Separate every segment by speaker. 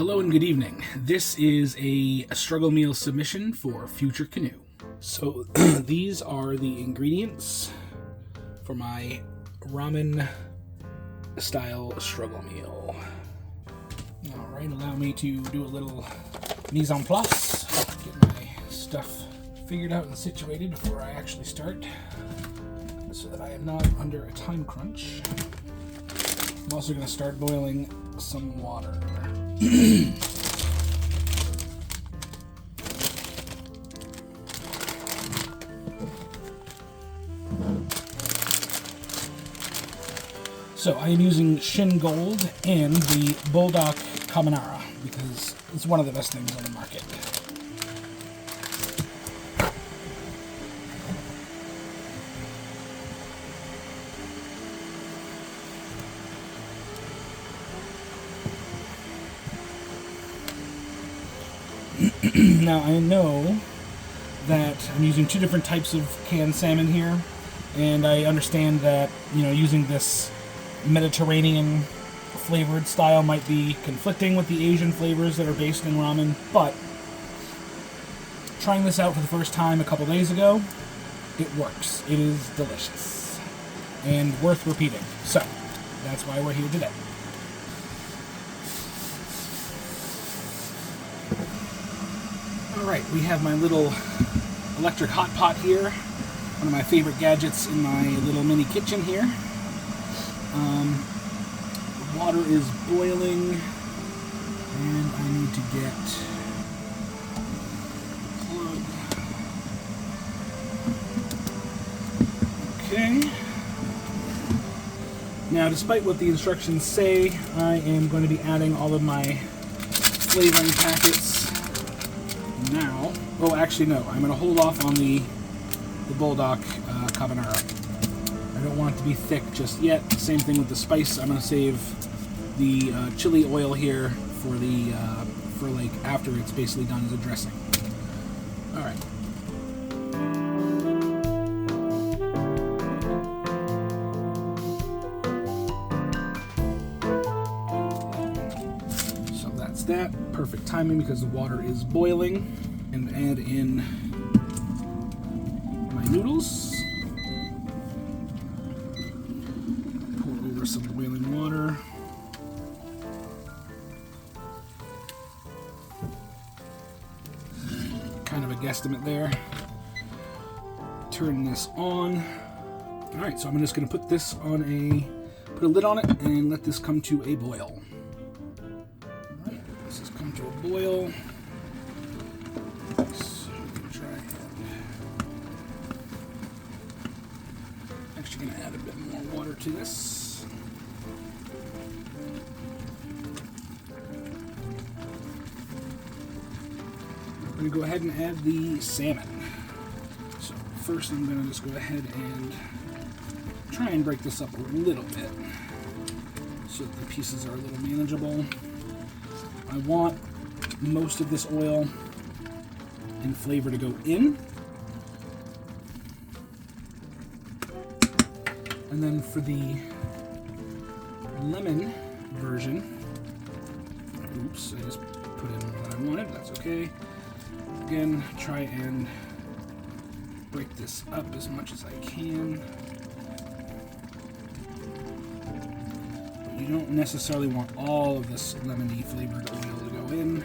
Speaker 1: Hello and good evening. This is a struggle meal submission for FutureCanoe. So these are the ingredients for my ramen style struggle meal. Alright, allow me to do a little mise en place. Get my stuff figured out and situated before I actually start, so that I am not under a time crunch. I'm also going to start boiling some water. So I am using Shin Gold and the Bulldog Carbonara because it's one of the best things on the market. Now I know that I'm using two different types of canned salmon here, and I understand that, using this Mediterranean flavored style might be conflicting with the Asian flavors that are based in ramen, but trying this out for the first time a couple days ago, it works. It is delicious and worth repeating. So that's why we're here today. Alright, we have my little electric hot pot here, one of my favorite gadgets in my little mini kitchen here. The water is boiling, and I need to get the plug. Okay. Now, despite what the instructions say, I am going to be adding all of my flavoring packets now. Oh, actually, no. I'm going to hold off on the Bulldog Carbonara. I don't want it to be thick just yet. Same thing with the spice. I'm going to save the chili oil here for after it's basically done as a dressing. All right. So that's that. Perfect timing because the water is boiling. And add in my noodles. Pour over some boiling water. Kind of a guesstimate there. Turn this on. Alright, so I'm just going to put this on put a lid on it and let this come to a boil. Alright, this has come to a boil. Actually going to add a bit more water to this. I'm going to go ahead and add the salmon. So first I'm going to just go ahead and try and break this up a little bit so that the pieces are a little manageable. I want most of this oil and flavor to go in. And then for the lemon version, oops, I just put in more than I wanted, that's okay. Again, try and break this up as much as I can. But you don't necessarily want all of this lemony flavored oil to go in.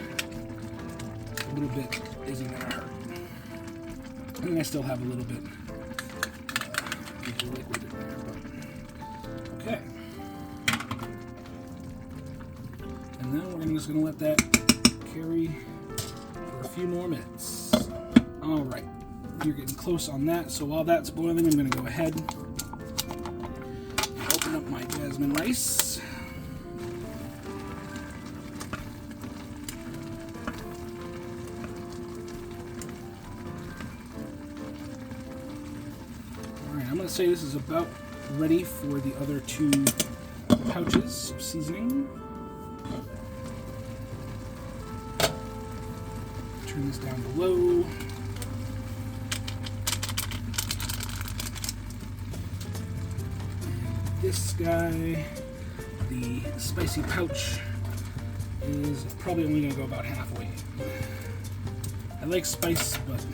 Speaker 1: A little bit isn't going to hurt. And I still have a little bit of liquid in there, but okay. And then we're just going to let that carry for a few more minutes. All right, you're getting close on that. So while that's boiling, I'm going to go ahead and open up my jasmine rice. I'm going to say this is about ready for the other two pouches of seasoning. Turn this down to low. And this guy, the spicy pouch, is probably only going to go about halfway. I like spice, but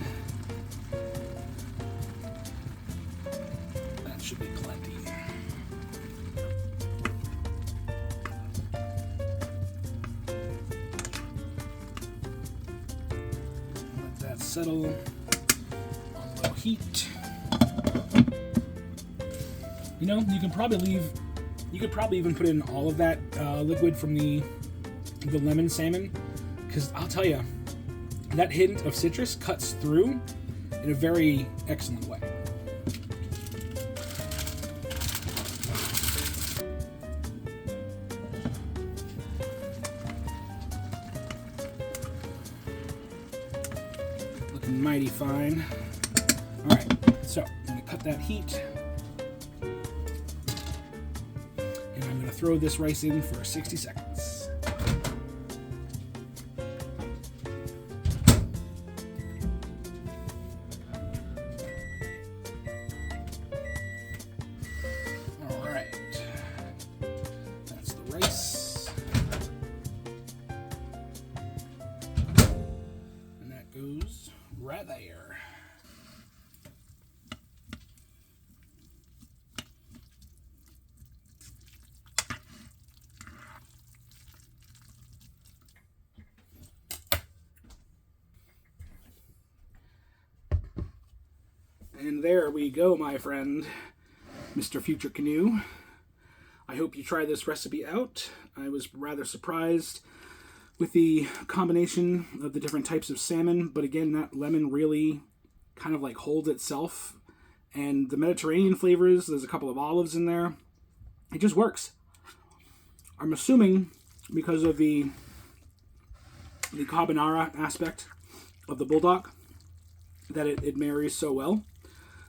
Speaker 1: that should be plenty. Let that settle on low heat. You know, you could probably even put in all of that liquid from the lemon salmon, because I'll tell you, that hint of citrus cuts through in a very excellent way. Looking mighty fine. All right, so I'm going to cut that heat. And I'm going to throw this rice in for 60 seconds. Rice, and that goes right there. And there we go, my friend, Mr. FutureCanoe. I hope you try this recipe out. I was rather surprised with the combination of the different types of salmon, but again, that lemon really kind of like holds itself. And the Mediterranean flavors, there's a couple of olives in there. It just works. I'm assuming because of the carbonara aspect of the bulldog that it marries so well.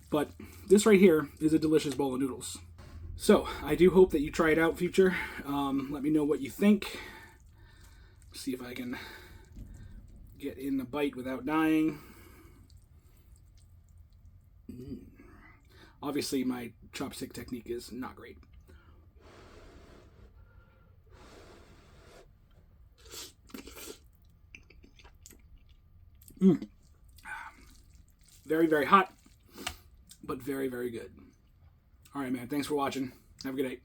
Speaker 1: But this right here is a delicious bowl of noodles. So, I do hope that you try it out, Future. Let me know what you think. See if I can get in the bite without dying. Obviously, my chopstick technique is not great. Very, very hot, but very, very good. All right, man. Thanks for watching. Have a good day.